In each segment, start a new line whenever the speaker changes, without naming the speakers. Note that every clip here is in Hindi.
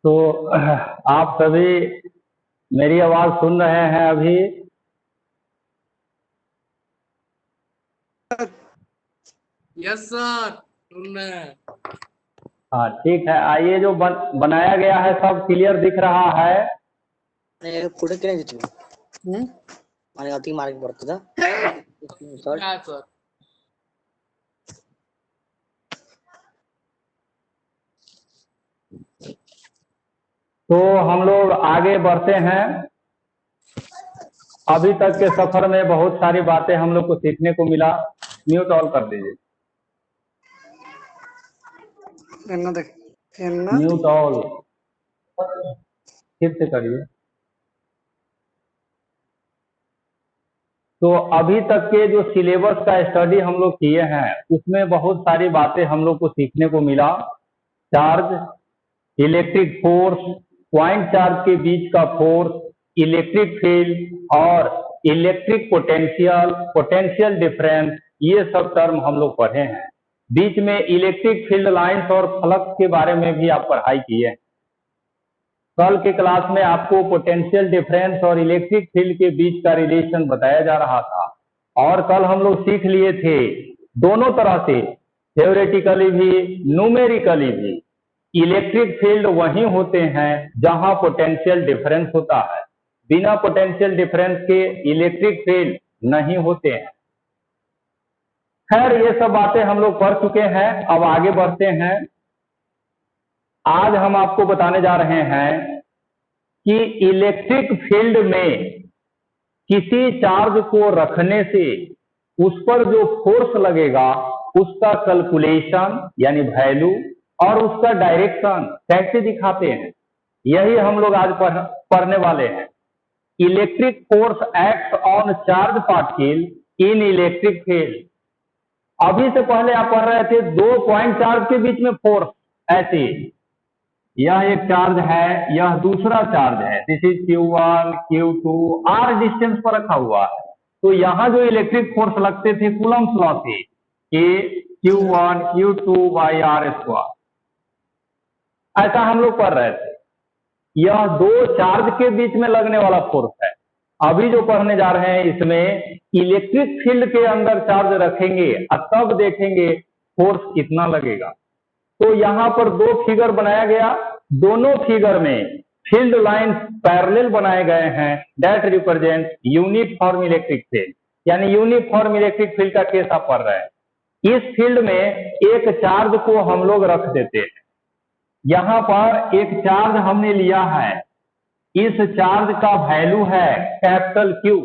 तो आप सभी मेरी आवाज सुन रहे हैं अभी?
यस सर, सुन रहे हैं।
हाँ ठीक है। आइए, जो बनाया गया है सब क्लियर दिख रहा है?
सर
तो हम लोग आगे बढ़ते हैं। अभी तक के सफर में बहुत सारी बातें हम लोग को सीखने को मिला। म्यूट ऑल कर दीजिए। म्यूट ऑल फिर से करिए। तो अभी तक के जो सिलेबस का स्टडी हम लोग किए हैं उसमें बहुत सारी बातें हम लोग को सीखने को मिला। Charge, electric force, point charge के बीच का फोर्स, इलेक्ट्रिक फील्ड और इलेक्ट्रिक पोटेंशियल, पोटेंशियल डिफरेंस, ये सब टर्म हम लोग पढ़े हैं। बीच में इलेक्ट्रिक फील्ड लाइंस और फ्लक्स के बारे में भी आप पढ़ाई किए हैं। कल के क्लास में आपको पोटेंशियल डिफरेंस और इलेक्ट्रिक फील्ड के बीच का रिलेशन बताया जा रहा था। और कल हम लोग सीख लिए थे दोनों तरह से, थ्योरेटिकली भी न्यूमेरिकली भी, इलेक्ट्रिक फील्ड वहीं होते हैं जहां पोटेंशियल डिफरेंस होता है। बिना पोटेंशियल डिफरेंस के इलेक्ट्रिक फील्ड नहीं होते हैं। खैर, ये सब बातें हम लोग पढ़ चुके हैं। अब आगे बढ़ते हैं। आज हम आपको बताने जा रहे हैं कि इलेक्ट्रिक फील्ड में किसी चार्ज को रखने से उस पर जो फोर्स लगेगा उसका कैलकुलेशन यानी वैल्यू और उसका डायरेक्शन कैसे दिखाते हैं, यही हम लोग आज पढ़ने वाले हैं। Electric force act on charge particle in electric field. अभी से पहले आप पढ़ रहे थे दो पॉइंट चार्ज के बीच में फोर्स, ऐसे यह एक चार्ज है, यह दूसरा चार्ज है, this is Q1 Q2, R distance पर रखा हुआ है। तो यहाँ जो इलेक्ट्रिक फोर्स लगते थे कूलम्ब्स लॉ से, Q1 Q2 by R square, ऐसा हम लोग पढ़ रहे थे। यह दो चार्ज के बीच में लगने वाला फोर्स है। अभी जो पढ़ने जा रहे हैं इसमें इलेक्ट्रिक फील्ड के अंदर चार्ज रखेंगे और तब देखेंगे फोर्स कितना लगेगा। तो यहाँ पर दो फिगर बनाया गया, दोनों फिगर में फील्ड लाइंस पैरेलल बनाए गए हैं, that represent uniform electric field. यानी यूनिफॉर्म इलेक्ट्रिक फील्ड का केस आप पढ़ रहे हैं। इस फील्ड में एक चार्ज को हम लोग रख देते हैं। यहाँ पर एक चार्ज हमने लिया है, इस चार्ज का वैल्यू है कैपिटल Q।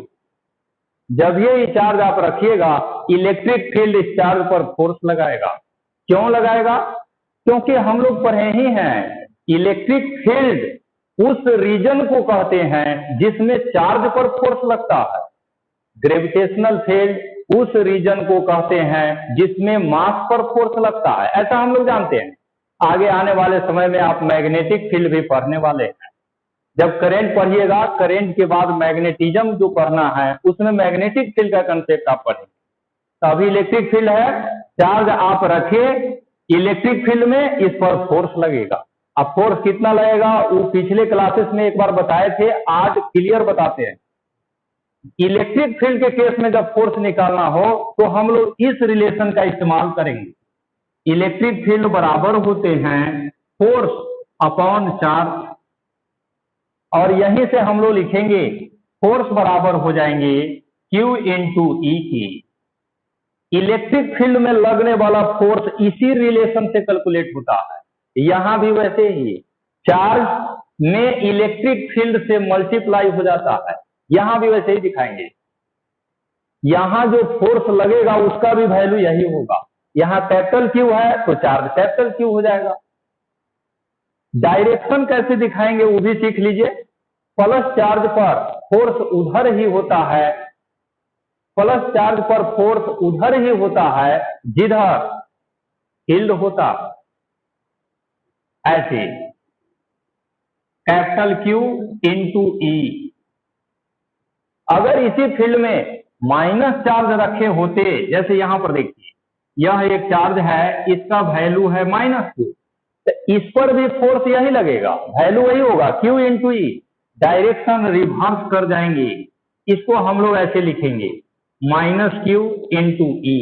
जब ये चार्ज आप रखिएगा, इलेक्ट्रिक फील्ड इस चार्ज पर फोर्स लगाएगा। क्यों लगाएगा? क्योंकि हम लोग पढ़े ही हैं, इलेक्ट्रिक फील्ड उस रीजन को कहते हैं जिसमें चार्ज पर फोर्स लगता है। ग्रेविटेशनल फील्ड उस रीजन को कहते हैं जिसमें मास पर फोर्स लगता है। ऐसा हम लोग जानते हैं। आगे आने वाले समय में आप मैग्नेटिक फील्ड भी पढ़ने वाले हैं। जब करंट पढ़िएगा, करंट के बाद मैग्नेटिज्म जो पढ़ना है उसमें मैग्नेटिक फील्ड का कंसेप्ट आप पढ़ेंगे। तो अभी इलेक्ट्रिक फील्ड है, चार्ज आप रखिए इलेक्ट्रिक फील्ड में, इस पर फोर्स लगेगा। अब फोर्स कितना लगेगा वो पिछले क्लासेस में एक बार बताए थे, आज क्लियर बताते हैं। इलेक्ट्रिक फील्ड के केस में जब फोर्स निकालना हो तो हम लोग इस रिलेशन का इस्तेमाल करेंगे। इलेक्ट्रिक फील्ड बराबर होते हैं फोर्स अपॉन चार्ज, और यहीं से हम लोग लिखेंगे फोर्स बराबर हो जाएंगे Q इंटू E की। इलेक्ट्रिक फील्ड में लगने वाला फोर्स इसी रिलेशन से कैलकुलेट होता है। यहां भी वैसे ही चार्ज में इलेक्ट्रिक फील्ड से मल्टीप्लाई हो जाता है, यहां भी वैसे ही दिखाएंगे। यहां जो फोर्स लगेगा उसका भी वैल्यू यही होगा। यहां कैपिटल Q है तो चार्ज कैपिटल Q हो जाएगा। डायरेक्शन कैसे दिखाएंगे वो भी सीख लीजिए। प्लस चार्ज पर फोर्स उधर ही होता है, प्लस चार्ज पर फोर्स उधर ही होता है जिधर फील्ड होता। ऐसे कैपिटल Q इंटू E। अगर इसी फील्ड में माइनस चार्ज रखे होते, जैसे यहां पर देखिए यह एक चार्ज है, इसका वैल्यू है -Q, तो इस पर भी फोर्स यही लगेगा, वैल्यू वही होगा, Q इंटू ई, डायरेक्शन रिवर्स कर जाएंगे। इसको हम लोग ऐसे लिखेंगे -Q इंटू ई।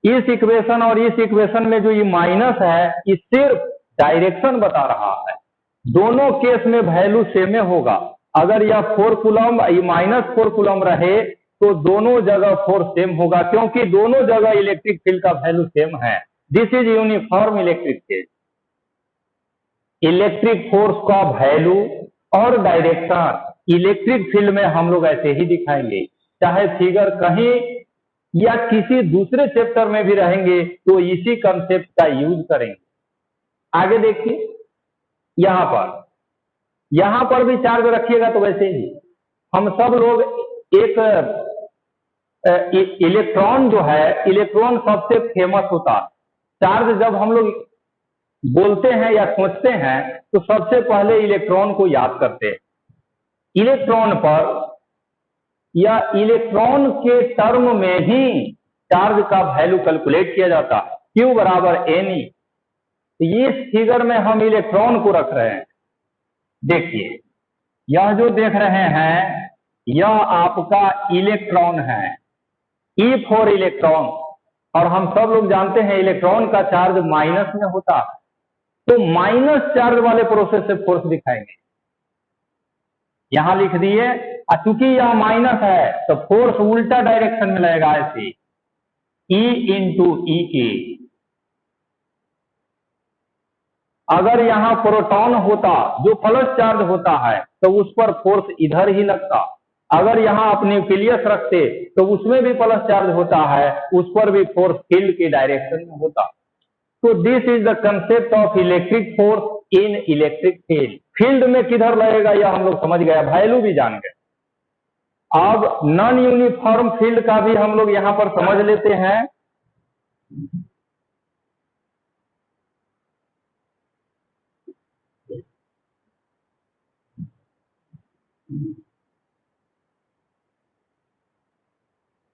इस इक्वेशन और इस इक्वेशन में जो ये माइनस है, ये सिर्फ डायरेक्शन बता रहा है। दोनों केस में वैल्यू सेम होगा। अगर यह 4 कूलम, ये -4 कूलम रहे तो दोनों जगह फोर्स सेम होगा, क्योंकि दोनों जगह इलेक्ट्रिक फील्ड का वैल्यू सेम है। This is uniform electric field. Electric force का वैल्यू और डायरेक्शन इलेक्ट्रिक फील्ड में हम लोग ऐसे ही दिखाएंगे, चाहे फिगर कहीं या किसी दूसरे चैप्टर में भी रहेंगे तो इसी कंसेप्ट का यूज करेंगे। आगे देखिए, यहां पर भी चार्ज रखिएगा तो वैसे ही हम सब लोग एक इलेक्ट्रॉन जो है, इलेक्ट्रॉन सबसे फेमस होता है। चार्ज जब हम लोग बोलते हैं या सोचते हैं तो सबसे पहले इलेक्ट्रॉन को याद करते हैं। इलेक्ट्रॉन पर या इलेक्ट्रॉन के टर्म में ही चार्ज का वैल्यू कैलकुलेट किया जाता है, Q बराबर Ne। इस फिगर में हम इलेक्ट्रॉन को रख रहे हैं। देखिए, यह जो देख रहे हैं यह आपका इलेक्ट्रॉन है, E फॉर इलेक्ट्रॉन। और हम सब लोग जानते हैं इलेक्ट्रॉन का चार्ज माइनस में होता है, तो माइनस चार्ज वाले प्रोसेस से फोर्स दिखाएंगे। यहां लिख दिए, चूंकि यह माइनस है तो फोर्स उल्टा डायरेक्शन में लगेगा, ऐसे E इंटू ई के। अगर यहां प्रोटॉन होता जो प्लस चार्ज होता है तो उस पर फोर्स इधर ही लगता। अगर यहां आप न्यूक्लियस रखते तो उसमें भी प्लस चार्ज होता है, उस पर भी फोर्स फील्ड के डायरेक्शन में होता। तो this is the concept of electric force in electric field. Field में किधर लगेगा यह हम लोग समझ गए, वैल्यू भी जान गए। अब नॉन यूनिफॉर्म फील्ड का भी हम लोग यहां पर समझ लेते हैं।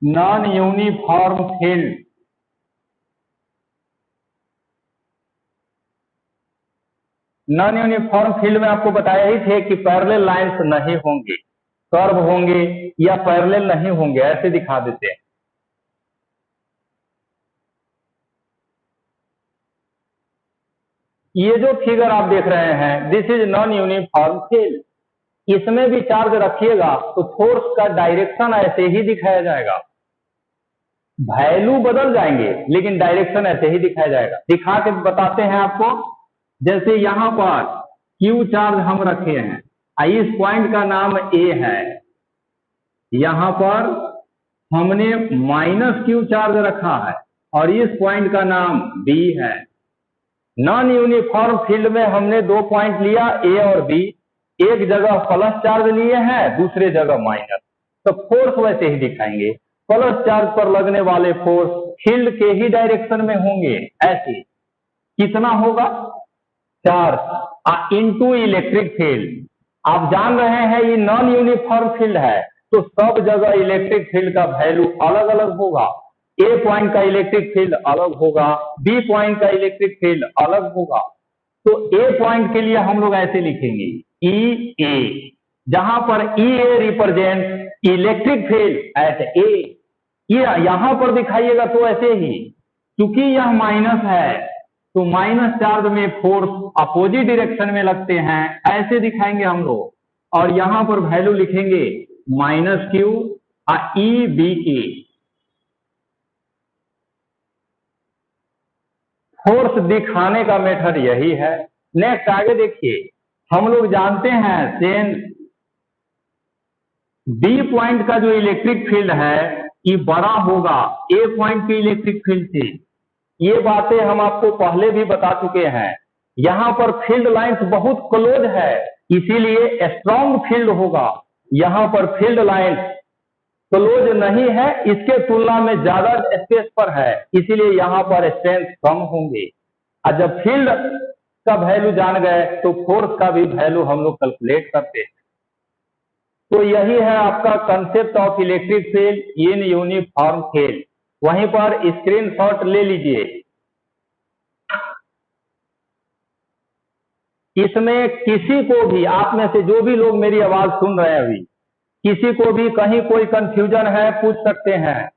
Non uniform field, non uniform field में आपको बताया ही थे कि पैरेलल लाइंस नहीं होंगे, कर्व होंगे या पैरेलल नहीं होंगे, ऐसे दिखा देते हैं। ये जो फिगर आप देख रहे हैं, this is non uniform field. इसमें भी चार्ज रखिएगा तो फोर्स का डायरेक्शन ऐसे ही दिखाया जाएगा। वैल्यू बदल जाएंगे लेकिन डायरेक्शन ऐसे ही दिखाया जाएगा। दिखा के बताते हैं आपको। जैसे यहां पर Q चार्ज हम रखे हैं, इस पॉइंट का नाम A है, यहां पर हमने -Q चार्ज रखा है और इस पॉइंट का नाम B है। नॉन यूनिफॉर्म फील्ड में हमने दो पॉइंट लिया A और B, एक जगह प्लस चार्ज लिए हैं, दूसरे जगह माइनस, तो फोर्स वैसे ही दिखाएंगे। प्लस चार्ज पर लगने वाले फोर्स फील्ड के ही डायरेक्शन में होंगे। ऐसे कितना होगा, चार्ज इंटू इलेक्ट्रिक फील्ड। आप जान रहे हैं ये नॉन यूनिफॉर्म फील्ड है तो सब जगह इलेक्ट्रिक फील्ड का वैल्यू अलग अलग होगा। ए पॉइंट का इलेक्ट्रिक फील्ड अलग होगा, बी पॉइंट का इलेक्ट्रिक फील्ड अलग होगा। तो ए पॉइंट के लिए हम लोग ऐसे लिखेंगे ई ए, जहां पर E A represent electric field at A. ये यहां पर दिखाइएगा तो ऐसे ही, क्योंकि यह माइनस है तो माइनस चार्ज में फोर्स अपोजिट डायरेक्शन में लगते हैं, ऐसे दिखाएंगे हम लोग। और यहां पर वैल्यू लिखेंगे -Q ई बी के। फोर्स दिखाने का मेथड यही है। नेक्स्ट आगे देखिए, हम लोग जानते हैं सेन बी पॉइंट का जो इलेक्ट्रिक फील्ड है ये बड़ा होगा ए पॉइंट के इलेक्ट्रिक फील्ड से। ये बातें हम आपको पहले भी बता चुके हैं। यहां पर फील्ड लाइंस बहुत क्लोज है, इसीलिए स्ट्रॉन्ग फील्ड होगा। यहां पर फील्ड लाइंस क्लोज नहीं है, इसके तुलना में ज्यादा स्पेस पर है, इसीलिए यहां पर स्ट्रेंथ कम होंगे। और जब फील्ड का वैल्यू जान गए तो फोर्स का भी वैल्यू हम लोग कैलकुलेट करते हैं। तो यही है आपका concept of electric field in uniform field. वहीं पर स्क्रीनशॉट ले लीजिए। इसमें किसी को भी, आप में से जो भी लोग मेरी आवाज सुन रहे हैं अभी, किसी को भी कहीं कोई कंफ्यूजन है पूछ सकते हैं।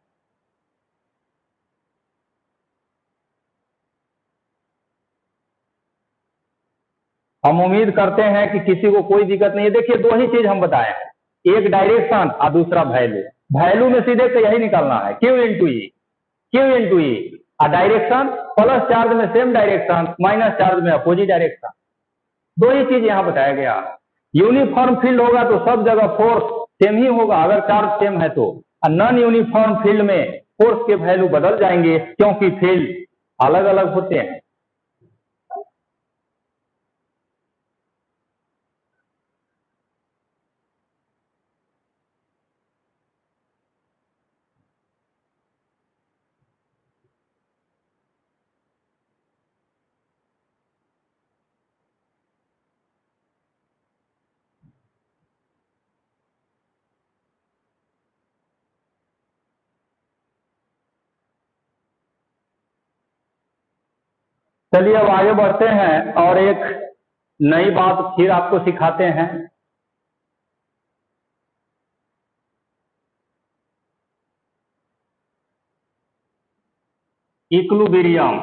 हम उम्मीद करते हैं कि किसी को कोई दिक्कत नहीं है। देखिए, दो ही चीज हम बताए हैं, एक डायरेक्शन और दूसरा वैल्यू। वैल्यू में सीधे तो यही निकालना है, क्यू इंटू ई, क्यू इंटू ई। और डायरेक्शन, प्लस चार्ज में सेम डायरेक्शन, माइनस चार्ज में अपोजिट डायरेक्शन। दो ही चीज यहाँ बताया गया। यूनिफॉर्म फील्ड होगा तो सब जगह फोर्स सेम ही होगा, अगर चार्ज सेम है तो। और नॉन यूनिफॉर्म फील्ड में फोर्स के वैल्यू बदल जाएंगे, क्योंकि फील्ड अलग अलग होते हैं। चलिए अब आगे बढ़ते हैं और एक नई बात फिर आपको सिखाते हैं। Equilibrium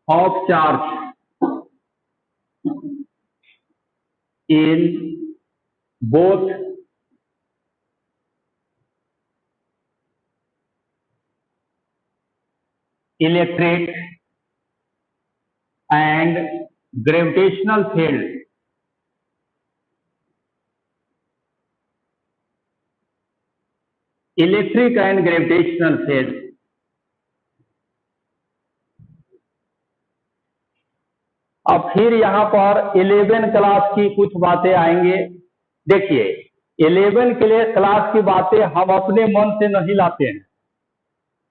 of charge in both electric and gravitational field. Electric and gravitational field. अब फिर यहाँ पर 11 क्लास की कुछ बातें आएंगे। देखिए, 11 के लिए क्लास की बातें हम अपने मन से नहीं लाते हैं,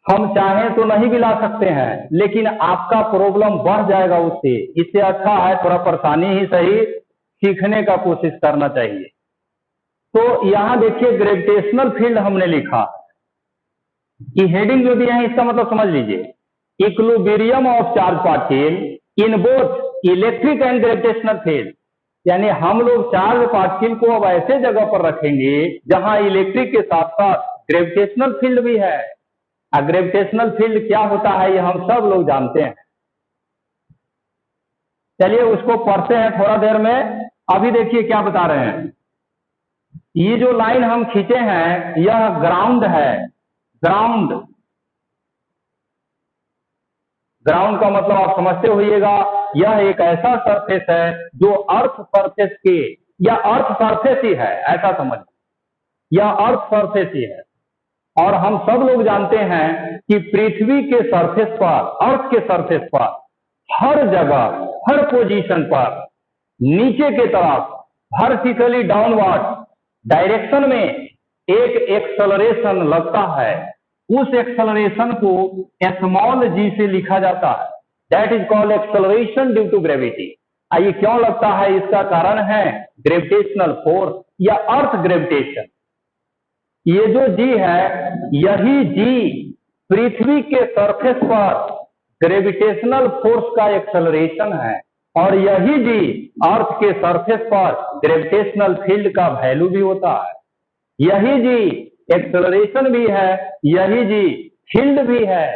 हम चाहें तो नहीं भी ला सकते हैं, लेकिन आपका प्रॉब्लम बढ़ जाएगा उससे। इससे अच्छा है थोड़ा परेशानी ही सही, सीखने का कोशिश करना चाहिए। तो यहाँ देखिए, ग्रेविटेशनल फील्ड हमने लिखा कि हेडिंग जो दिया है इसका मतलब समझ लीजिए, equilibrium of charge particle in both electric and gravitational field. यानी हम लोग चार्ज पार्टिकल को अब ऐसे जगह पर रखेंगे जहां इलेक्ट्रिक के साथ साथ ग्रेविटेशनल फील्ड भी है। और ग्रेविटेशनल फील्ड क्या होता है ये हम सब लोग जानते हैं। चलिए उसको पढ़ते हैं थोड़ा देर में। अभी देखिए क्या बता रहे हैं, ये जो लाइन हम खींचे हैं यह ग्राउंड है। ग्राउंड, ग्राउंड का मतलब आप समझते होइएगा, यह एक ऐसा सरफेस है जो अर्थ सरफेस के, या अर्थ सरफेस ही है ऐसा समझ, यह अर्थ सरफेस ही है। और हम सब लोग जानते हैं कि पृथ्वी के सरफेस पर, अर्थ के सरफेस पर हर जगह, हर पोजीशन पर नीचे के तरफ वर्टिकली डाउनवर्ड डायरेक्शन में एक एक्सेलरेशन लगता है। उस एक्सेलरेशन को स्मॉल जी से लिखा जाता है, that is called acceleration due to gravity. ये क्यों लगता है, इसका कारण है ग्रेविटेशनल फोर्स या अर्थ ग्रेविटेशन। ये जो जी है, यही जी पृथ्वी के सरफेस पर ग्रेविटेशनल फोर्स का एक्सेलरेशन है, और यही जी अर्थ के सरफेस पर ग्रेविटेशनल फील्ड का वैल्यू भी होता है। यही जी एक्सेलरेशन भी है, यही जी फील्ड भी है।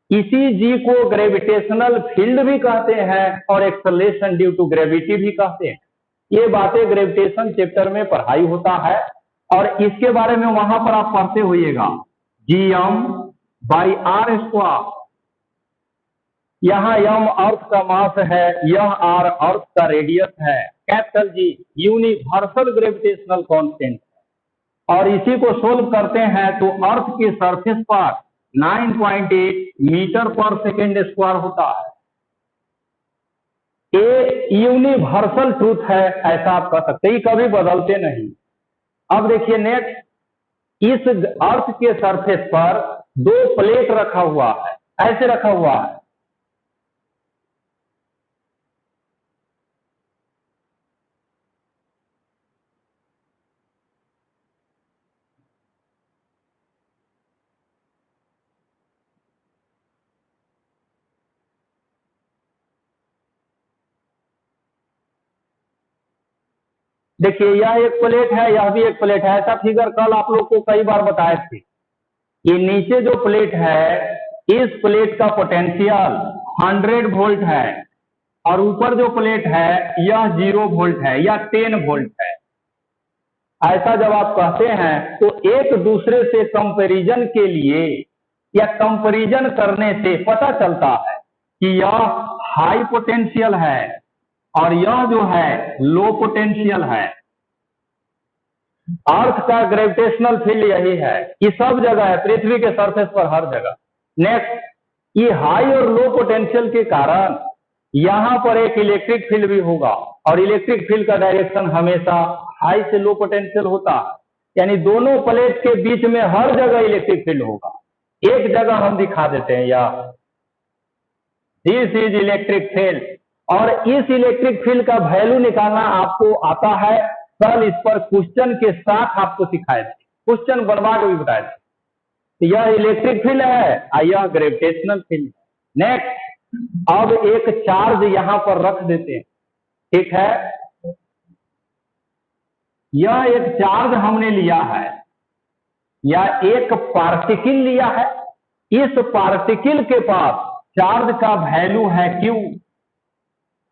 इसी जी को ग्रेविटेशनल फील्ड भी कहते हैं और एक्सेलरेशन ड्यू टू ग्रेविटी भी कहते हैं। ये बातें ग्रेविटेशन चैप्टर में पढ़ाई होता है, और इसके बारे में वहां पर आप पढ़ते होइएगा। Gm/r²। यहाँ m अर्थ का मास है, यह r अर्थ का रेडियस है, capital G universal gravitational constant. और इसी को सोल्व करते हैं तो अर्थ के सरफेस पर 9.8 मीटर पर सेकेंड स्क्वायर होता है। ये यूनिवर्सल ट्रूथ है, ऐसा आप कह सकते हैं, कभी बदलते नहीं। अब देखिए नेक्स्ट, इस अर्थ के सरफेस पर दो प्लेट रखा हुआ है, ऐसे रखा हुआ है। देखिए यह एक प्लेट है, यह भी एक प्लेट है। ऐसा फिगर कल आप लोग को कई बार बताए थे। ये नीचे जो प्लेट है, इस प्लेट का पोटेंशियल 100 वोल्ट है और ऊपर जो प्लेट है यह 0 वोल्ट है या 10 वोल्ट है। ऐसा जब आप कहते हैं तो एक दूसरे से कंपैरिजन के लिए या कंपैरिजन करने से पता चलता है कि यह हाई पोटेंशियल है और यह जो है लो पोटेंशियल है। अर्थ का ग्रेविटेशनल फील्ड यही है, ये सब जगह है, पृथ्वी के सरफेस पर हर जगह। नेक्स्ट, ये हाई और लो पोटेंशियल के कारण यहां पर एक इलेक्ट्रिक फील्ड भी होगा और इलेक्ट्रिक फील्ड का डायरेक्शन हमेशा हाई से लो पोटेंशियल होता है, यानी दोनों प्लेट के बीच में हर जगह इलेक्ट्रिक फील्ड होगा। एक जगह हम दिखा देते हैं, या दिस इज इलेक्ट्रिक फील्ड, और इस इलेक्ट्रिक फील्ड का वैल्यू निकालना आपको आता है। कल इस पर क्वेश्चन के साथ आपको सिखाए थे, क्वेश्चन बनवा के भी बताए थे। यह इलेक्ट्रिक फील्ड है और यह ग्रेविटेशनल फील्ड। नेक्स्ट, अब एक चार्ज यहां पर रख देते हैं, ठीक है। यह एक चार्ज हमने लिया है या एक पार्टिकल लिया है। इस पार्टिकल के पास चार्ज का वैल्यू है Q,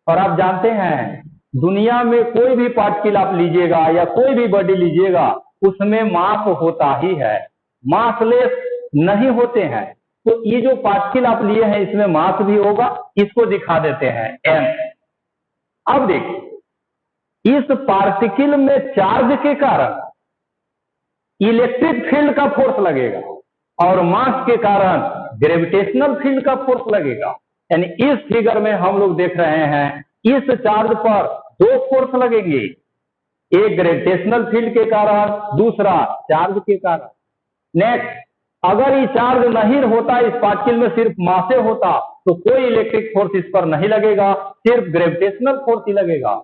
और आप जानते हैं दुनिया में कोई भी पार्टिकल आप लीजिएगा या कोई भी बॉडी लीजिएगा उसमें मास होता ही है, मासलेस नहीं होते हैं। तो ये जो पार्टिकल आप लिए हैं इसमें मास भी होगा, इसको दिखा देते हैं m। अब देखिए, इस पार्टिकल में चार्ज के कारण इलेक्ट्रिक फील्ड का फोर्स लगेगा और मास के कारण ग्रेविटेशनल फील्ड का फोर्स लगेगा। यानी इस फिगर में हम लोग देख रहे हैं इस चार्ज पर दो फोर्स लगेंगे, एक ग्रेविटेशनल फील्ड के कारण, दूसरा चार्ज के कारण। नेक्स्ट, अगर ये चार्ज नहीं होता, इस पार्टिकल में सिर्फ मासे होता तो कोई इलेक्ट्रिक फोर्स इस पर नहीं लगेगा, सिर्फ ग्रेविटेशनल फोर्स ही लगेगा।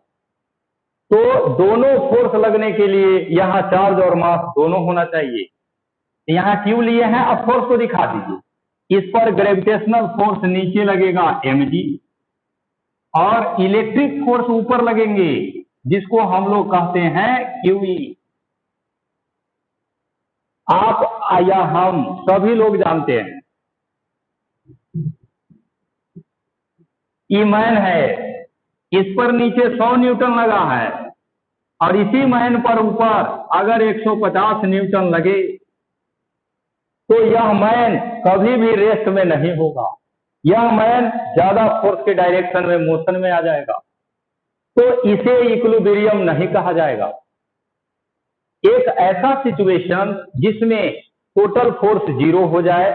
तो दोनों फोर्स लगने के लिए यहां चार्ज और मास दोनों होना चाहिए। यहां क्यों लिए हैं, अब फोर्स को दिखा दीजिए। इस पर ग्रेविटेशनल फोर्स नीचे लगेगा mg और इलेक्ट्रिक फोर्स ऊपर लगेंगे जिसको हम लोग कहते हैं QE। आप या हम सभी लोग जानते हैं ये मैन है, इस पर नीचे 100 न्यूटन लगा है और इसी मैन पर ऊपर अगर 150 न्यूटन लगे तो यह मैन कभी भी रेस्ट में नहीं होगा, यह मैन ज्यादा फोर्स के डायरेक्शन में मोशन में आ जाएगा, तो इसे इक्विलिब्रियम नहीं कहा जाएगा। एक ऐसा सिचुएशन जिसमें टोटल फोर्स 0 हो जाए,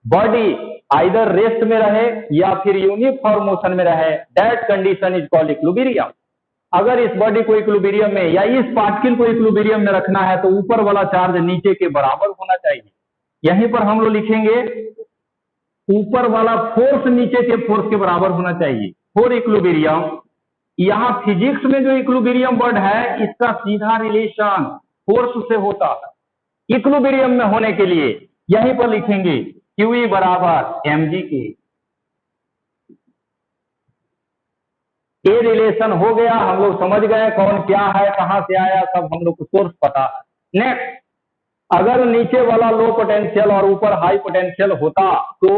बॉडी आइदर रेस्ट में रहे या फिर यूनिफॉर्म मोशन में रहे, that condition is called equilibrium. अगर इस बॉडी को इक्विलिब्रियम में या इस पार्टिकल को इक्विलिब्रियम में रखना है तो ऊपर वाला चार्ज नीचे के बराबर होना चाहिए। यहीं पर हम लोग लिखेंगे ऊपर वाला फोर्स नीचे के फोर्स के बराबर होना चाहिए फॉर इक्विलिब्रियम। यहां फिजिक्स में जो इक्विलिब्रियम वर्ड है इसका सीधा रिलेशन फोर्स से होता है। इक्विलिब्रियम में होने के लिए यहीं पर लिखेंगे QE बराबर mg के। ये रिलेशन हो गया, हम लोग समझ गए कौन क्या है, कहां से आया, सब हम लोग को सोर्स पता है। नेक्स्ट, अगर नीचे वाला लो पोटेंशियल और ऊपर हाई पोटेंशियल होता तो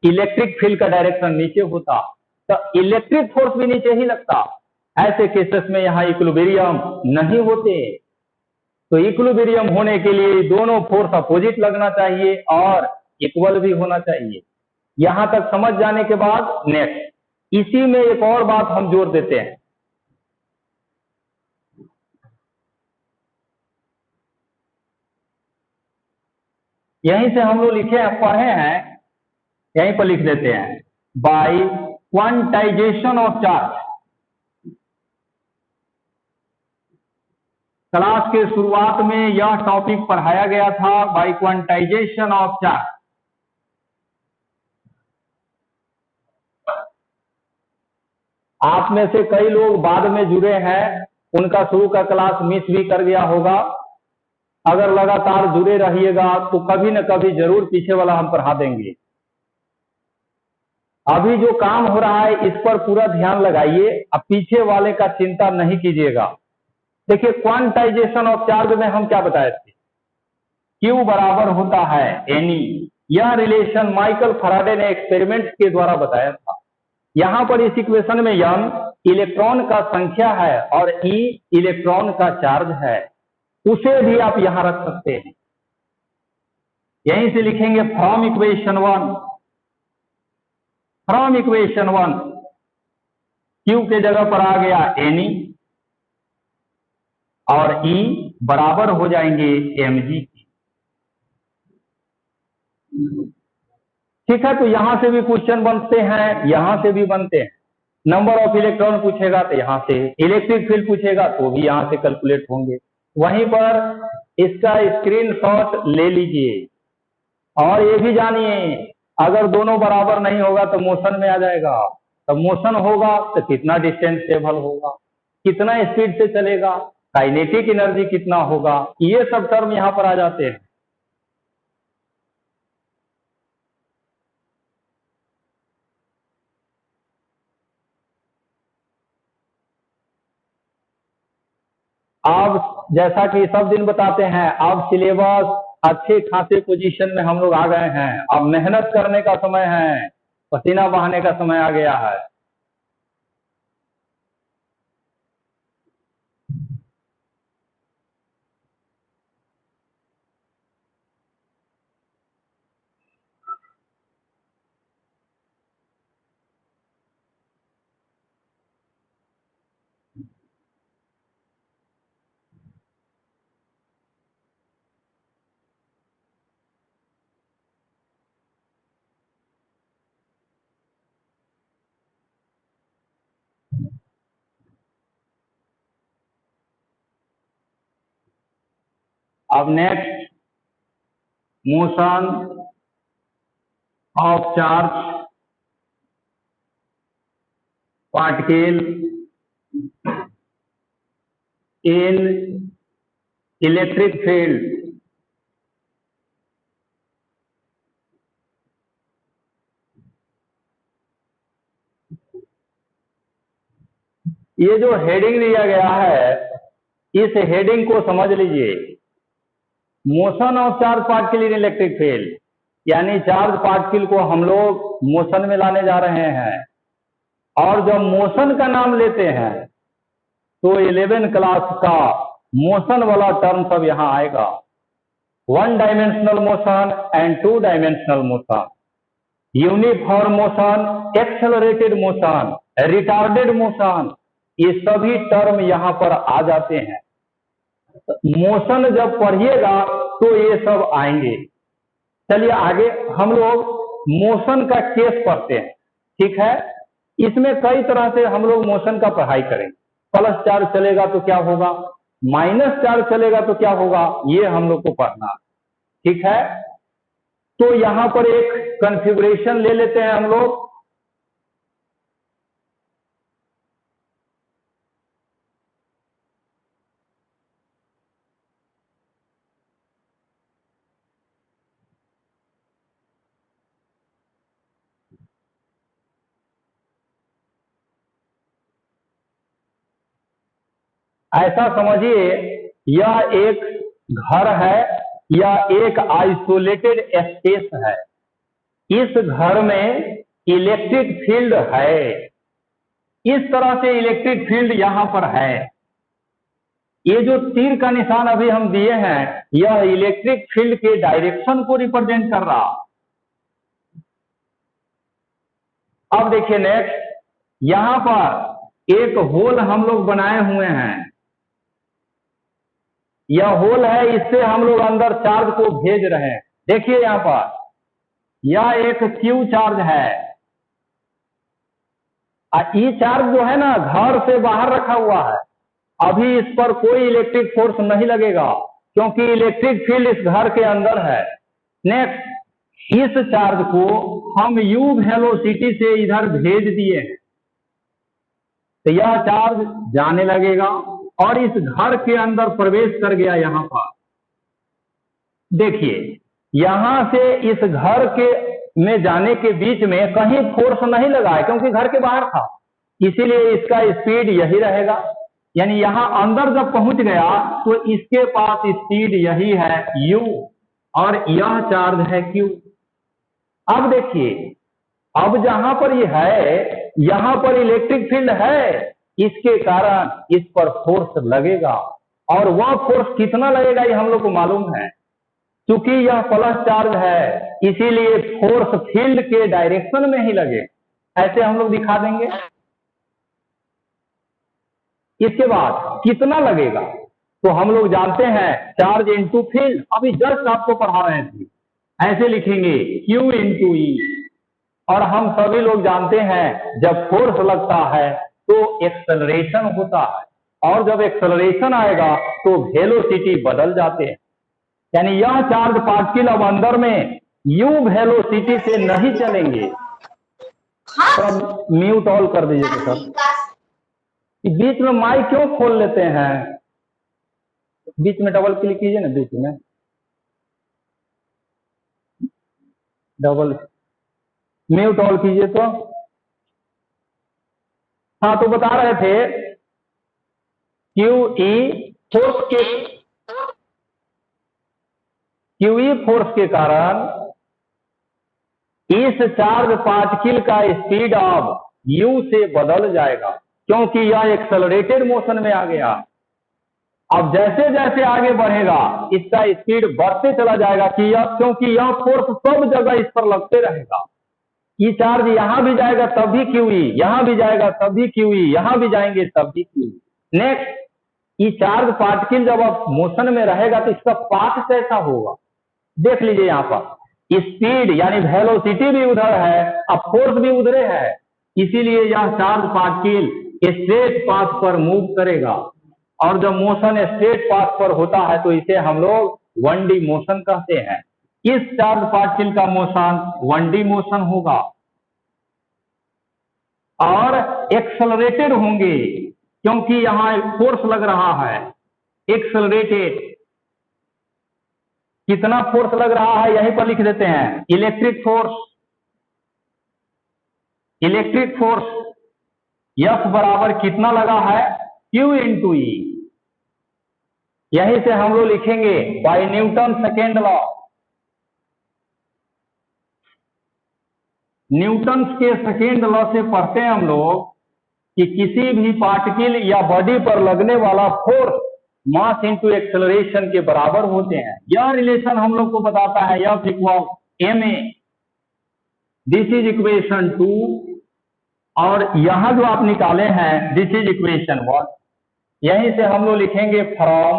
इलेक्ट्रिक फील्ड का डायरेक्शन नीचे होता, तो इलेक्ट्रिक फोर्स भी नीचे ही लगता। ऐसे केसेस में यहाँ इक्विलिब्रियम नहीं होते। तो इक्विलिब्रियम होने के लिए दोनों फोर्स अपोजिट लगना चाहिए और इक्वल भी होना चाहिए। यहां तक समझ जाने के बाद नेक्स्ट, इसी में एक और बात हम जोड़ देते हैं। यहीं से हम लोग लिखे हैं, पढ़े हैं, यहीं पर लिख देते हैं by quantisation of charge. Class के शुरुआत में यह टॉपिक पढ़ाया गया था, बाय क्वांटाइजेशन ऑफ चार्ज। आप में से कई लोग बाद में जुड़े हैं, उनका शुरू का क्लास मिस भी कर गया होगा। अगर लगातार जुड़े रहिएगा तो कभी न कभी जरूर पीछे वाला हम पढ़ा देंगे। अभी जो काम हो रहा है इस पर पूरा ध्यान लगाइए, अब पीछे वाले का चिंता नहीं कीजिएगा। देखिए क्वांटाइजेशन ऑफ चार्ज में हम क्या बताए थे, Q बराबर होता है Ne। यह रिलेशन माइकल फैराडे ने एक्सपेरिमेंट के द्वारा बताया था। यहां पर इस इक्वेशन में m इलेक्ट्रॉन का संख्या है और E इलेक्ट्रॉन का चार्ज है, उसे भी आप यहां रख सकते हैं। यहीं से लिखेंगे फ्रॉम इक्वेशन वन Q के जगह पर आ गया Ne और E बराबर हो जाएंगे mg की। ठीक है, तो यहां से भी क्वेश्चन बनते हैं, यहां से भी बनते हैं। नंबर ऑफ इलेक्ट्रॉन पूछेगा तो यहां से, इलेक्ट्रिक फील्ड पूछेगा तो भी यहां से कैलकुलेट होंगे। वहीं पर इसका स्क्रीनशॉट ले लीजिए और ये भी जानिए अगर दोनों बराबर नहीं होगा तो मोशन में आ जाएगा। तो मोशन होगा तो कितना डिस्टेंस ट्रेवल होगा, कितना स्पीड से चलेगा, काइनेटिक एनर्जी कितना होगा, ये सब टर्म यहां पर आ जाते हैं। अब जैसा कि सब दिन बताते हैं, अब सिलेबस अच्छे खासे पोजीशन में हम लोग आ गए हैं। अब मेहनत करने का समय है, पसीना बहाने का समय आ गया है। अब next, motion of charge particle in electric field. ये जो हेडिंग दिया गया है, इस हेडिंग को समझ लीजिए। Motion of charge particle in electric field, यानी चार्ज पार्टिकल को हम लोग मोशन में लाने जा रहे हैं। और जब मोशन का नाम लेते हैं तो 11 क्लास का मोशन वाला टर्म सब यहां आएगा। 1 dimensional motion and 2 dimensional motion, uniform motion, accelerated motion, retarded motion, ये सभी टर्म यहां पर आ जाते हैं। मोशन जब पढ़िएगा तो ये सब आएंगे। चलिए आगे हम लोग मोशन का केस पढ़ते हैं। ठीक है, इसमें कई तरह से हम लोग मोशन का पढ़ाई करेंगे। प्लस चार्ज चलेगा तो क्या होगा, माइनस चार्ज चलेगा तो क्या होगा, ये हम लोग को पढ़ना। ठीक है, तो यहां पर एक कॉन्फ़िगरेशन ले लेते हैं हम लोग। ऐसा समझिए यह एक घर है या एक आइसोलेटेड स्पेस है। इस घर में इलेक्ट्रिक फील्ड है, इस तरह से इलेक्ट्रिक फील्ड यहां पर है। ये जो तीर का निशान अभी हम दिए हैं, यह इलेक्ट्रिक फील्ड के डायरेक्शन को रिप्रेजेंट कर रहा। अब देखिए नेक्स्ट, यहां पर एक होल हम लोग बनाए हुए हैं। यह होल है, इससे हम लोग अंदर चार्ज को भेज रहे हैं। देखिए यहां पर यह एक क्यू चार्ज है। ई चार्ज जो है ना, घर से बाहर रखा हुआ है। अभी इस पर कोई इलेक्ट्रिक फोर्स नहीं लगेगा क्योंकि इलेक्ट्रिक फील्ड इस घर के अंदर है। नेक्स्ट, इस चार्ज को हम u वेलोसिटी से इधर भेज दिए हैं, तो यह चार्ज जाने लगेगा और इस घर के अंदर प्रवेश कर गया। यहां पर देखिए, यहां से इस घर के में जाने के बीच में कहीं फोर्स नहीं लगा है क्योंकि घर के बाहर था, इसीलिए इसका स्पीड यही रहेगा। यानी यहां अंदर जब पहुंच गया तो इसके पास स्पीड यही है u और यह चार्ज है q। अब देखिए, अब जहां पर ये है यहां पर इलेक्ट्रिक फील्ड है, इसके कारण इस पर फोर्स लगेगा, और वह फोर्स कितना लगेगा ये हम लोग को मालूम है। क्योंकि यह प्लस चार्ज है इसीलिए फोर्स फील्ड के डायरेक्शन में ही लगे, ऐसे हम लोग दिखा देंगे। इसके बाद कितना लगेगा तो हम लोग जानते हैं चार्ज इनटू फील्ड, अभी जस्ट आपको पढ़ा रहे थे, ऐसे लिखेंगे Q इंटू ई। और हम सभी लोग जानते हैं जब फोर्स लगता है तो एक्सेलरेशन होता है, और जब एक्सेलरेशन आएगा तो वेलोसिटी बदल जाते हैं। यानी यह चार्ज पार्टिकल अब अंदर में यू वेलोसिटी से नहीं चलेंगे। तो म्यूट ऑल कर दीजिए सर, बीच में माइक क्यों खोल लेते हैं, बीच में डबल क्लिक कीजिए ना, बीच में डबल म्यूट ऑल कीजिए तो। हाँ, तो बता रहे थे क्यूई फोर्स के कारण इस चार्ज पार्टिकल का स्पीड अब u से बदल जाएगा, क्योंकि यह एक्सेलरेटेड मोशन में आ गया। अब जैसे जैसे आगे बढ़ेगा इसका स्पीड बढ़ते चला जाएगा क्योंकि यह फोर्स सब जगह इस पर लगते रहेगा। ये चार्ज यहां भी जाएगा तब भी क्यूई, यहां भी जाएगा तब भी क्यूई, यहां भी जाएंगे तब भी क्यूई। नेक्स्ट, ये चार्ज पार्टिकल जब अब मोशन में रहेगा तो इसका पाथ कैसा होगा, देख लीजिए यहाँ पर स्पीड यानी वेलोसिटी भी उधर है, अब फोर्स भी उधरे है, इसीलिए यह चार्ज पार्टिकल स्ट्रेट पाथ पर मूव करेगा। और जब मोशन स्ट्रेट पाथ पर होता है तो इसे हम लोग 1D मोशन कहते हैं। इस चार्ज पार्टिकल का मोशन 1D मोशन होगा और एक्सेलरेटेड होंगे, क्योंकि यहां फोर्स लग रहा है। एक्सेलरेटेड, कितना फोर्स लग रहा है यहीं पर लिख देते हैं, electric force. Electric force F बराबर कितना लगा है, Q इंटू ई। यहीं से हम लोग लिखेंगे by Newton second law. Newton के सेकेंड लॉ से पढ़ते हैं हम लोग कि किसी भी पार्टिकल या बॉडी पर लगने वाला फोर्स मास इंटू एक्सेलरेशन के बराबर होते हैं। यह रिलेशन हम लोग को बताता है F equal ma, this is equation 2, और यहां जो आप निकाले हैं दिस इज इक्वेशन 1। यहीं से हम लोग लिखेंगे फ्रॉम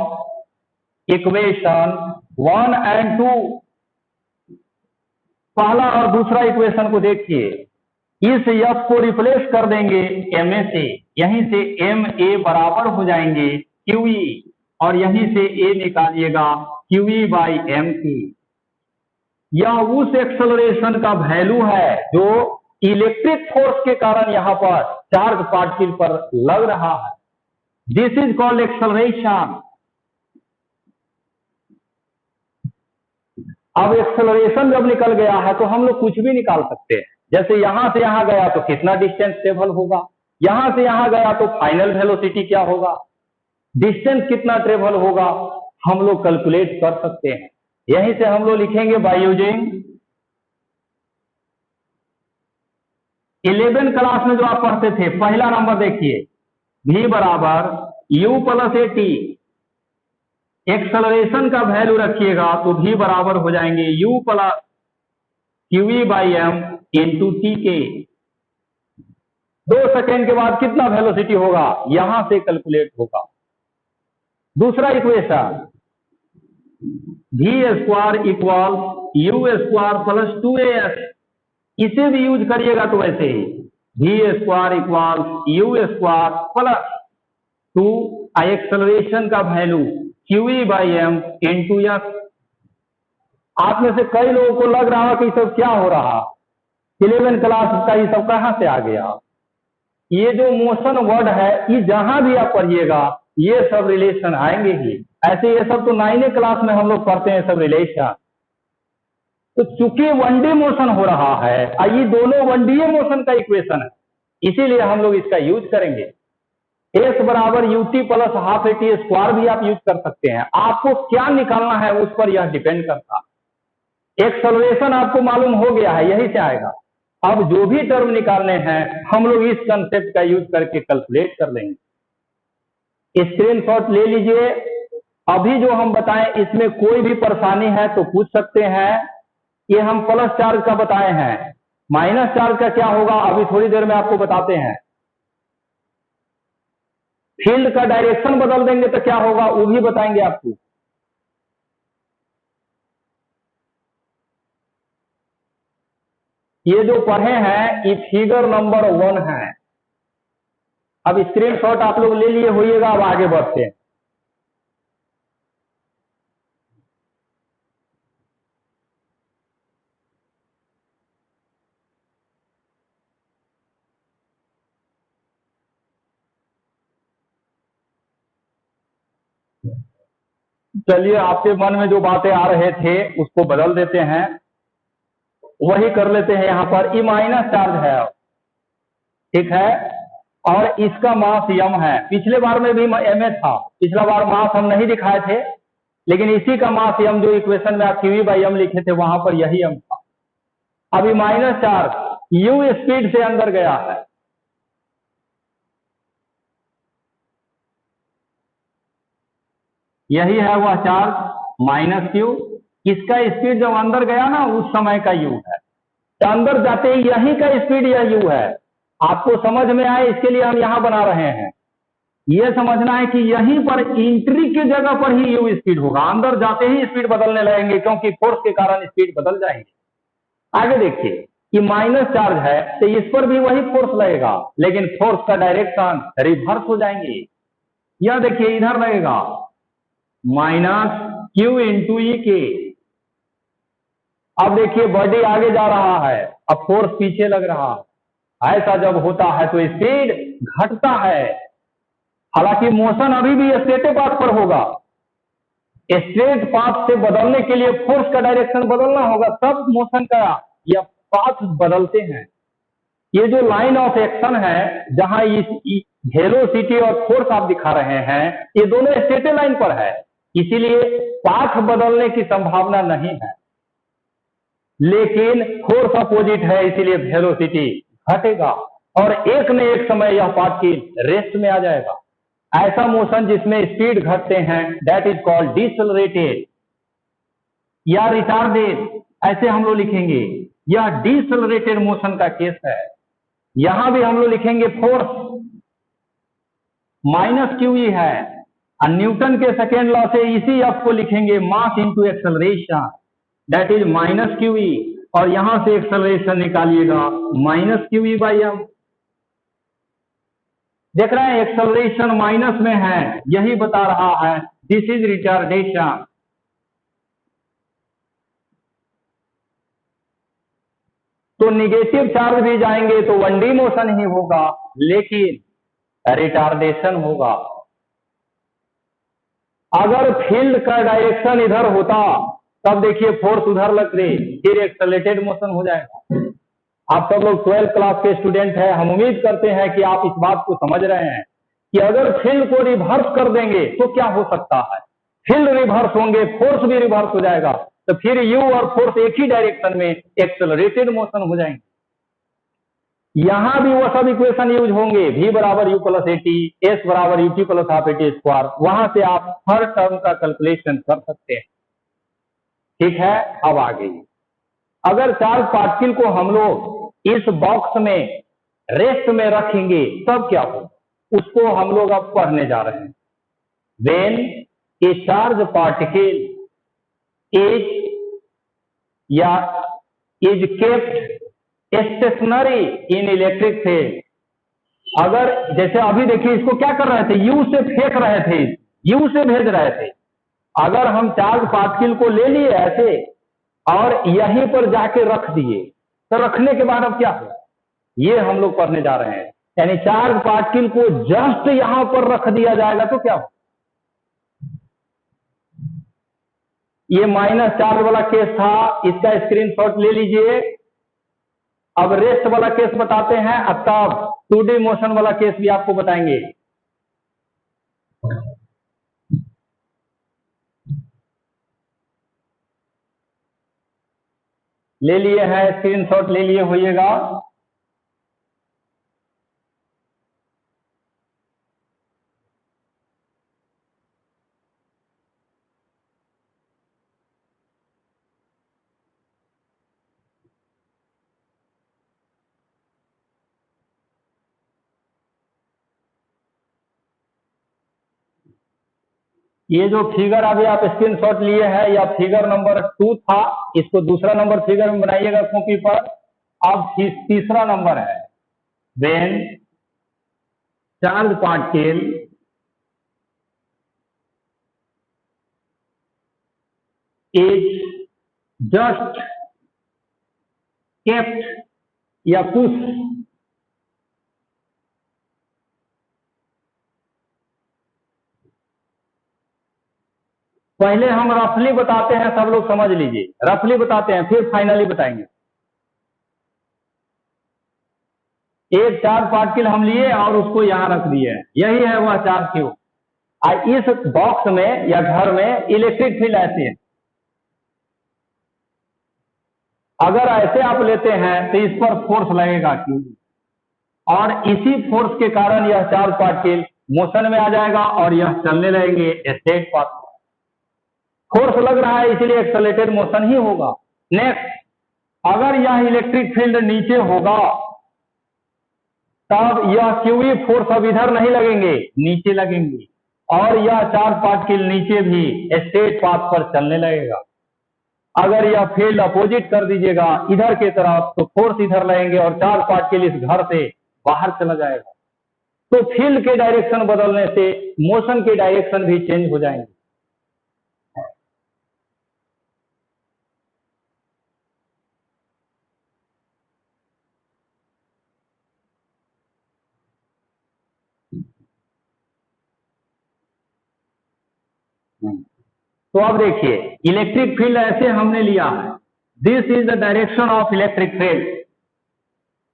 इक्वेशन 1 एंड 2। पहला और दूसरा इक्वेशन को देखिए, इस F को रिप्लेस कर देंगे ma से, यहीं से ma बराबर हो जाएंगे QE, और यहीं से a निकालिएगा QE बाई mt। यह उस एक्सेलरेशन का वैल्यू है जो इलेक्ट्रिक फोर्स के कारण यहां पर चार्ज पार्टिकल पर लग रहा है। This is called acceleration. अब एक्सेलरेशन जब निकल गया है तो हम लोग कुछ भी निकाल सकते हैं, जैसे यहां से यहां गया तो कितना डिस्टेंस ट्रेवल होगा, यहां से यहां गया तो फाइनल वेलोसिटी क्या होगा, डिस्टेंस कितना ट्रेवल होगा, हम लोग कैलकुलेट कर सकते हैं। यहीं से हम लोग लिखेंगे बाय यूजिंग 11 क्लास में जो आप पढ़ते थे, पहला नंबर देखिए, v बराबर u plus A T. Acceleration का वैल्यू रखिएगा तो v बराबर हो जाएंगे u plus QE by M into T के। 2 सेकेंड के बाद कितना वेलोसिटी होगा यहां से कैलकुलेट होगा। दूसरा equation v square equal u square plus 2as, इसे भी यूज करिएगा तो वैसे ही v square equal u square plus 2 acceleration का value QE by M into S. आप में से कई लोगों को लग रहा है कि सब क्या हो रहा, 11 क्लास का ये सब कहां से आ गया। ये जो मोशन वर्ड है ये जहां भी आप पढ़िएगा ये सब रिलेशन आएंगे ही। ऐसे ये सब तो 9 क्लास में हम लोग पढ़ते हैं सब रिलेशन। तो चूंकि 1D मोशन हो रहा है, ये दोनों 1D मोशन का इक्वेशन है, इसीलिए हम लोग इसका यूज करेंगे। एस बराबर UT plus half eighty square भी आप यूज कर सकते हैं। आपको क्या निकालना है उस पर यह डिपेंड करता है। एक्सेलरेशन आपको मालूम हो गया है, यही से आएगा। अब जो भी टर्म निकालने हैं हम लोग इस कंसेप्ट का यूज करके कैलकुलेट कर लेंगे। स्क्रीनशॉट ले लीजिए। अभी जो हम बताएं इसमें कोई भी परेशानी है तो पूछ सकते हैं। ये हम प्लस चार्ज का बताए हैं, माइनस चार्ज का क्या होगा अभी थोड़ी देर में आपको बताते हैं। फील्ड का डायरेक्शन बदल देंगे तो क्या होगा वो भी बताएंगे आपको। ये जो पढ़े हैं ये फिगर नंबर 1 है। अब स्क्रीनशॉट आप लोग ले लिए होइएगा। अब आगे बढ़ते हैं। चलिए आपके मन में जो बातें आ रहे थे उसको बदल देते हैं, वही कर लेते हैं। यहां पर ई माइनस चार्ज है, ठीक है, और इसका मास यम है। पिछले बार में भी एम ए था, पिछला बार मास हम नहीं दिखाए थे, लेकिन इसी का मास यम जो इक्वेशन में आप क्यू बाई एम लिखे थे वहां पर यही यम था। अभी माइनस चार्ज यू स्पीड से अंदर गया है, यही है वह चार्ज माइनस क्यू। इसका स्पीड जब अंदर गया ना उस समय का यू है, तो अंदर जाते ही यही का स्पीड यह यू है। आपको समझ में आए इसके लिए हम यहां बना रहे हैं। यह समझना है कि यहीं पर एंट्री की जगह पर ही यू स्पीड होगा, अंदर जाते ही स्पीड बदलने लगेंगे क्योंकि फोर्स के कारण स्पीड बदल जाएंगे। आगे देखिए कि माइनस चार्ज है तो इस पर भी वही फोर्स लगेगा, लेकिन फोर्स का डायरेक्शन रिवर्स हो जाएंगे। यह देखिए इधर लगेगा माइनस क्यू इंटू ई के। अब देखिए बॉडी आगे जा रहा है, अब फोर्स पीछे लग रहा है। ऐसा जब होता है तो स्पीड घटता है। हालांकि मोशन अभी भी स्ट्रेट पाथ पर होगा। स्ट्रेट पाथ से बदलने के लिए फोर्स का डायरेक्शन बदलना होगा, तब मोशन का या पाथ बदलते हैं। ये जो लाइन ऑफ एक्शन है जहां इस वेलोसिटी और फोर्स आप दिखा रहे हैं ये दोनों स्ट्रेट लाइन पर है, इसीलिए पाथ बदलने की संभावना नहीं है। लेकिन फोर्स अपोजिट है इसीलिए वेलोसिटी घटेगा और एक न एक समय यह पार्टिकल रेस्ट में आ जाएगा। ऐसा मोशन जिसमें स्पीड घटते हैं दैट इज कॉल्ड डिसलरेटेड या रिटार्डेड, ऐसे हम लोग लिखेंगे। यह डिसलरेटेड मोशन का केस है। यहां भी हम लोग लिखेंगे फोर्स माइनस क्यू ई है और न्यूटन के सेकेंड लॉ से इसी एफ को लिखेंगे mass into acceleration that is minus Q E, और यहां से एक्सेलरेशन निकालिएगा minus Q E by M. देख रहे हैं एक्सेलरेशन माइनस में है, यही बता रहा है दिस इज रिटार्डेशन। तो निगेटिव चार्ज भी जाएंगे तो 1D मोशन ही होगा, लेकिन रिटार्डेशन होगा। अगर फील्ड का डायरेक्शन इधर होता तब देखिए फोर्स उधर लग रही, फिर एक्सेलरेटेड मोशन हो जाएगा। आप सब लोग 12th क्लास के स्टूडेंट हैं, हम उम्मीद करते हैं कि आप इस बात को समझ रहे हैं कि अगर फील्ड को रिवर्स कर देंगे तो क्या हो सकता है। फील्ड रिवर्स होंगे, फोर्स भी रिवर्स हो जाएगा, तो फिर यू और फोर्स एक ही डायरेक्शन में एक्सेलरेटेड मोशन हो जाएंगे। यहां भी वो सब इक्वेशन यूज होंगे, v बराबर यू प्लस एटी, एस बराबर UT plus half eighty square. वहां से आप हर टर्म का कैलकुलेशन कर सकते हैं, ठीक है। अब आगे अगर चार्ज पार्टिकल को हम लोग इस बॉक्स में रेस्ट में रखेंगे तब क्या होगा, उसको हम लोग अब पढ़ने जा रहे हैं। When a charge particle is या is kept stationary in electric field. अगर जैसे अभी देखिए इसको क्या कर रहे थे, यू से फेंक रहे थे, यू से भेज रहे थे। अगर हम चार्ज पार्टिकल को ले लिए ऐसे और यहीं पर जाके रख दिए तो रखने के बाद अब क्या हो, ये हम लोग पढ़ने जा रहे हैं। यानी चार्ज पार्टिकल को जस्ट यहां पर रख दिया जाएगा तो क्या हो। ये माइनस चार्ज वाला केस था, इसका स्क्रीनशॉट ले लीजिए। अब रेस्ट वाला केस बताते हैं, अब तब 2D मोशन वाला केस भी आपको बताएंगे। ले लिए हैं, स्क्रीनशॉट ले लिए होइएगा। ये जो फिगर अभी आप स्क्रीनशॉट लिए हैं, या फिगर नंबर 2 था, इसको दूसरा नंबर फिगर में बनाइएगा कॉपी पर। अब तीसरा नंबर है, when charge particle is just kept या पुश पहले हम रफली बताते हैं, सब लोग समझ लीजिए, रफली बताते हैं फिर फाइनली बताएंगे। एक चार्ज पार्टिकल हम लिए और उसको यहां रख दिए, यही है वह चार्ज क्यू। इस बॉक्स में या घर में इलेक्ट्रिक फील्ड ऐसे है। अगर ऐसे आप लेते हैं तो इस पर फोर्स लगेगा क्यू, और इसी फोर्स के कारण यह चार्ज पार्टिकल मोशन में आ जाएगा और यह चलने लगेंगे स्ट्रेट पाथ। फोर्स लग रहा है इसलिए एक्सेलरेटेड मोशन ही होगा। नेक्स्ट, अगर यह इलेक्ट्रिक फील्ड नीचे होगा तब यह क्यूई फोर्स अब इधर नहीं लगेंगे, नीचे लगेंगे, और यह चार्ज पार्टिकल नीचे भी स्ट्रेट पाथ पर चलने लगेगा। अगर यह फील्ड अपोजिट कर दीजिएगा इधर के तरफ तो फोर्स इधर लगेंगे और चार्ज पार्टिकल इस घर से बाहर चला जाएगा। तो फील्ड के डायरेक्शन बदलने से मोशन के डायरेक्शन भी चेंज हो जाएंगे। तो अब देखिए, इलेक्ट्रिक फील्ड ऐसे हमने लिया है, this is the direction of electric field,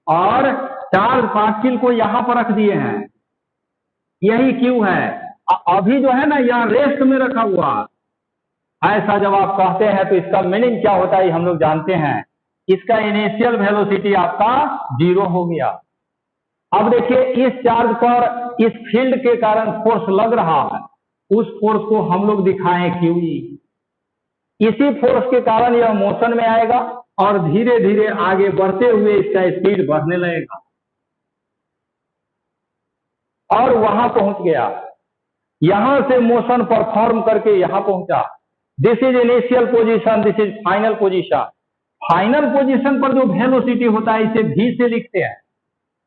और चार्ज पार्टिकल को यहां पर रख दिए हैं, यही क्यू है। अभी जो है ना यह रेस्ट में रखा हुआ, ऐसा जब आप कहते हैं तो इसका मीनिंग क्या होता है हम लोग जानते हैं। इसका इनिशियल वेलोसिटी आपका 0 हो गया। अब देखिए, इस चार्ज पर इस फील्ड के कारण फोर्स लग रहा है, उस फोर्स को हम लोग दिखाएं क्यूई। इसी फोर्स के कारण यह मोशन में आएगा और धीरे धीरे आगे बढ़ते हुए इसका स्पीड बढ़ने लगेगा और वहां पहुंच गया। यहां से मोशन परफॉर्म करके यहां पहुंचा। This is initial position, this is final position. Final position पर जो वेलोसिटी होता है इसे v से लिखते हैं,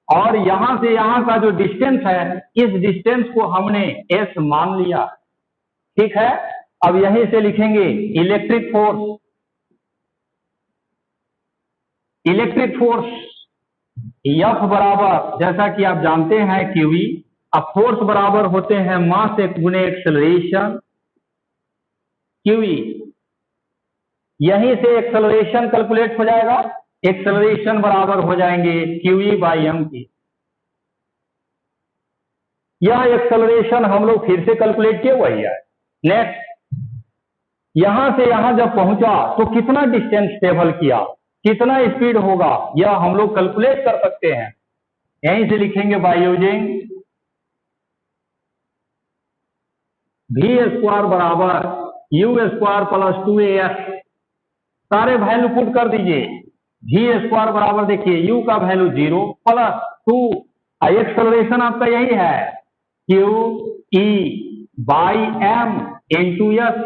और यहां से यहां का जो डिस्टेंस है, इस डिस्टेंस को हमने s मान लिया। ठीक है, अब यहीं से लिखेंगे electric force. Electric force F बराबर, जैसा कि आप जानते हैं QE, अब फोर्स बराबर होते हैं मास गुने एक्सेलरेशन QE। यहीं से एक्सेलरेशन कैलकुलेट हो जाएगा, एक्सेलरेशन बराबर हो जाएंगे QE बाई m की। यह एक्सेलरेशन हम लोग फिर से कैलकुलेट किए वही है। नेक्स्ट, यहां से यहां जब पहुंचा तो कितना डिस्टेंस ट्रेवल किया, कितना स्पीड होगा, यह हम लोग कैलकुलेट कर सकते हैं। यहीं से लिखेंगे बाय यूजिंग v स्क्वायर बराबर u स्क्वायर प्लस 2as। सारे वैल्यू पुट कर दीजिए। v स्क्वायर बराबर देखिए u का वैल्यू 0 प्लस 2, एक्सेलरेशन आपका यही है q e by m into S.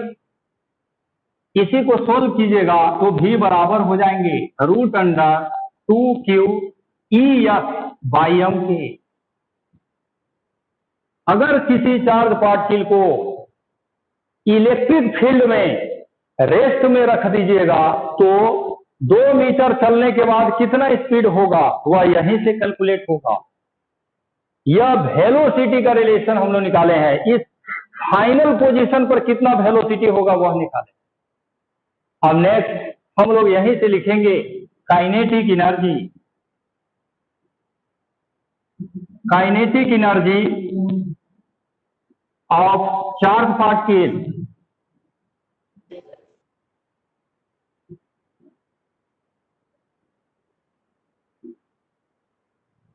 इसी को सोल्व कीजिएगा तो v बराबर हो जाएंगे √2q ES बाई m के। अगर किसी चार्ज पार्टिकल को इलेक्ट्रिक फील्ड में रेस्ट में रख दीजिएगा तो 2 मीटर चलने के बाद कितना स्पीड होगा वह यहीं से कैलकुलेट होगा। यह वेलोसिटी का रिलेशन हम लोग निकाले हैं, इस फाइनल पोजीशन पर कितना वेलोसिटी होगा वह निकाले। अब नेक्स्ट हम लोग यहीं से लिखेंगे kinetic energy. Kinetic energy of charged particle.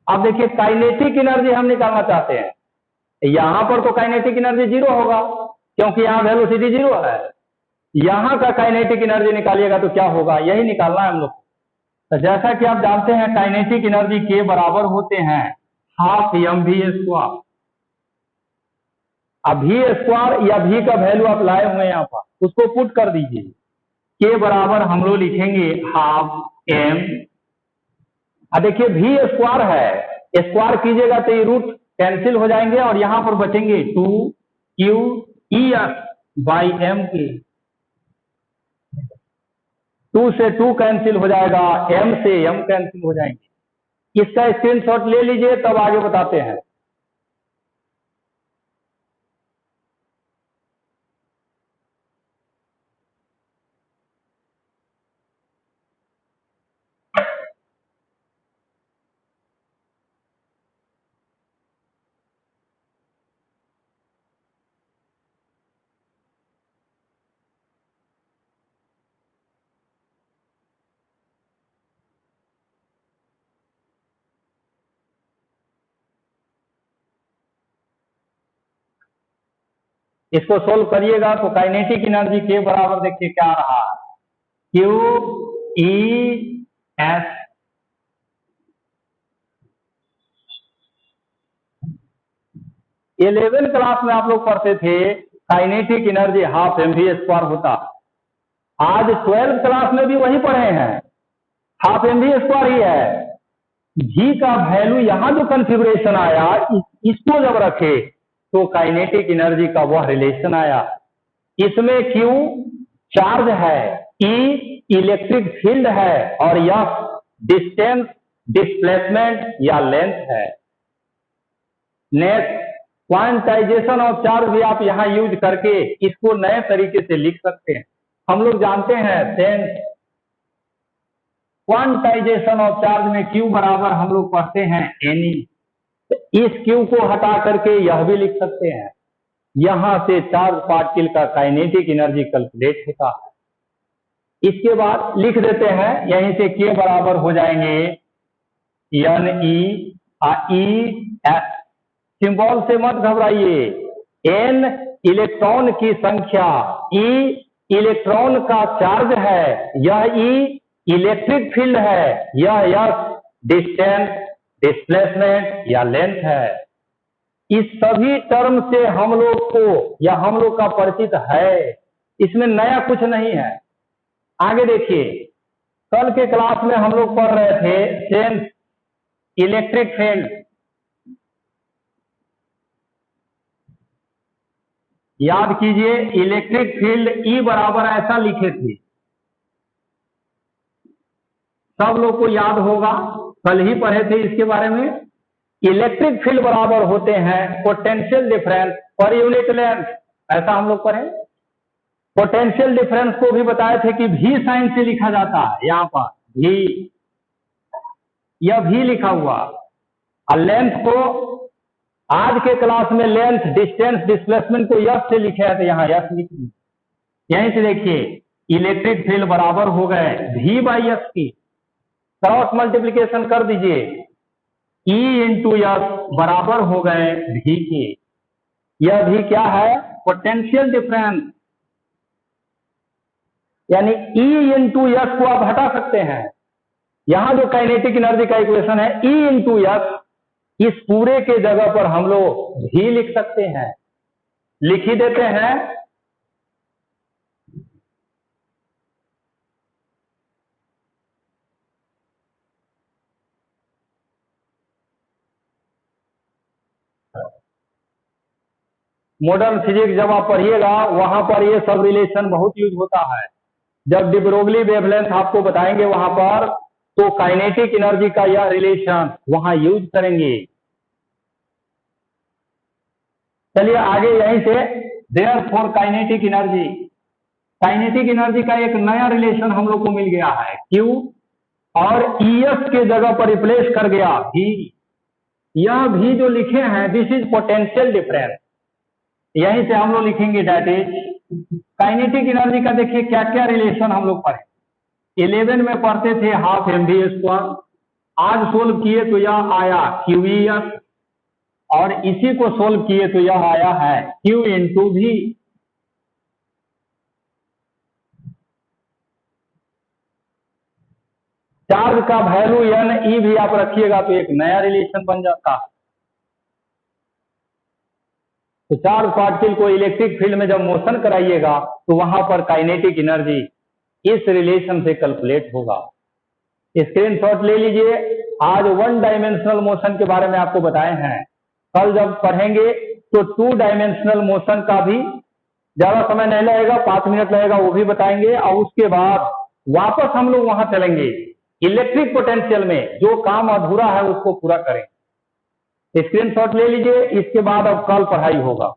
अब देखिए काइनेटिक एनर्जी हम निकालना चाहते हैं। यहां पर तो काइनेटिक एनर्जी जीरो होगा क्योंकि यहाँ वेलोसिटी जीरो है। यहां का काइनेटिक एनर्जी निकालिएगा तो क्या होगा, यही निकालना है हम लोग। तो जैसा कि आप जानते हैं काइनेटिक एनर्जी के बराबर होते हैं हाफ mv²। अब v² या v का वैल्यू आप लाए हुए हैं यहाँ पर, उसको पुट कर दीजिए। के बराबर हम लोग लिखेंगे हाफ m। अब देखिए v² है, स्क्वायर कीजिएगा तो ये रूट कैंसिल हो जाएंगे और यहां पर बचेंगे 2qES/m के। 2 से 2 कैंसिल हो जाएगा, m से m कैंसिल हो जाएंगे। इसका स्क्रीनशॉट ले लीजिए, तब आगे बताते हैं। इसको सोल्व करिएगा तो काइनेटिक एनर्जी के बराबर देखिए क्या आ रहा है, QES। इलेवेंथ क्लास में आप लोग पढ़ते थे काइनेटिक एनर्जी हाफ mv² होता। आज 12th क्लास में भी वही पढ़े हैं, हाफ mv² ही है। जी का वैल्यू यहाँ जो कॉन्फ़िगरेशन आया, इसको जब रखे तो काइनेटिक एनर्जी का वह रिलेशन आया। इसमें Q चार्ज है, E इलेक्ट्रिक फील्ड है और यह डिस्टेंस, डिस्प्लेसमेंट या लेंथ है। नेक्स्ट क्वांटाइजेशन ऑफ चार्ज भी आप यहाँ यूज करके इसको नए तरीके से लिख सकते हैं। हम लोग जानते हैं सेंस क्वांटाइजेशन ऑफ चार्ज में Q बराबर हम लोग पढ़ते हैं Ne। तो इस Q को हटा करके यह भी लिख सकते हैं। यहां से चार्ज पार्टिकल का काइनेटिक एनर्जी कैलकुलेट होता है। इसके बाद लिख देते हैं, यहीं से K बराबर हो जाएंगे NE। सिंबल से मत घबराइए। N इलेक्ट्रॉन की संख्या, E इलेक्ट्रॉन का चार्ज है, यह E इलेक्ट्रिक फील्ड है, यह S डिस्टेंस, डिस्प्लेसमेंट या लेंथ है। इस सभी टर्म से हम लोग को या हम लोग का परिचित है, इसमें नया कुछ नहीं है। आगे देखिए, कल के क्लास में हम लोग पढ़ रहे थे सेंस इलेक्ट्रिक फील्ड। याद कीजिए इलेक्ट्रिक फील्ड E बराबर ऐसा लिखे थे, सब लोग को याद होगा, कल ही पढ़े थे इसके बारे में। इलेक्ट्रिक फील्ड बराबर होते हैं potential difference per unit length, ऐसा हम लोग पढ़े। पोटेंशियल डिफरेंस को भी बताए थे कि V साइन से लिखा जाता है। यहाँ पर V, यह V लिखा हुआ, और लेंथ को आज के क्लास में लेंथ, डिस्टेंस, डिस्प्लेसमेंट को यस से लिखे हैं, तो यहाँ यस लिख दीजिए। यहीं से देखिए इलेक्ट्रिक फील्ड बराबर हो गए V/S की, क्रॉस मल्टीप्लीकेशन कर दीजिए, E इंटू यस बराबर हो गए V के। यह भी क्या है, पोटेंशियल डिफरेंस। यानी E इंटू यस को आप हटा सकते हैं। यहां जो काइनेटिक एनर्जी का इक्वेशन है E इंटू यस, इस पूरे के जगह पर हम लोग V लिख सकते हैं, लिख ही देते हैं। मॉडर्न फिजिक्स जब आप पढ़िएगा वहां पर ये सब रिलेशन बहुत यूज होता है। जब डी ब्रोगली वेवलेंथ आपको बताएंगे वहां पर, तो काइनेटिक एनर्जी का यह रिलेशन वहां यूज करेंगे। चलिए आगे यहीं से, therefore kinetic energy, kinetic energy का एक नया रिलेशन हम लोग को मिल गया है, Q और ES के जगह पर रिप्लेस कर गया V। यह भी जो लिखे हैं, दिस इज पोटेंशियल डिफरेंस। यहीं से हम लोग लिखेंगे दैट इज काइनेटिक एनर्जी का। देखिए क्या क्या रिलेशन हम लोग पढ़े। 11 में पढ़ते थे हाफ mv², आज सोल्व किए तो यह आया QES, और इसी को सोल्व किए तो यह आया है Q इंटू V। चार्ज का वैल्यू NE भी आप रखिएगा तो एक नया रिलेशन बन जाता है। तो चार्ज पार्टिकल को इलेक्ट्रिक फील्ड में जब मोशन कराइएगा तो वहां पर काइनेटिक एनर्जी इस रिलेशन से कैलकुलेट होगा। स्क्रीनशॉट ले लीजिए। आज 1 डायमेंशनल मोशन के बारे में आपको बताए हैं। कल जब पढ़ेंगे तो 2 डायमेंशनल मोशन का भी ज्यादा समय नहीं लगेगा, 5 मिनट लगेगा, वो भी बताएंगे। और उसके बाद वापस हम लोग वहां चलेंगे इलेक्ट्रिक पोटेंशियल में, जो काम अधूरा है उसको पूरा करें। स्क्रीनशॉट ले लीजिए, इसके बाद अब कल पढ़ाई होगा।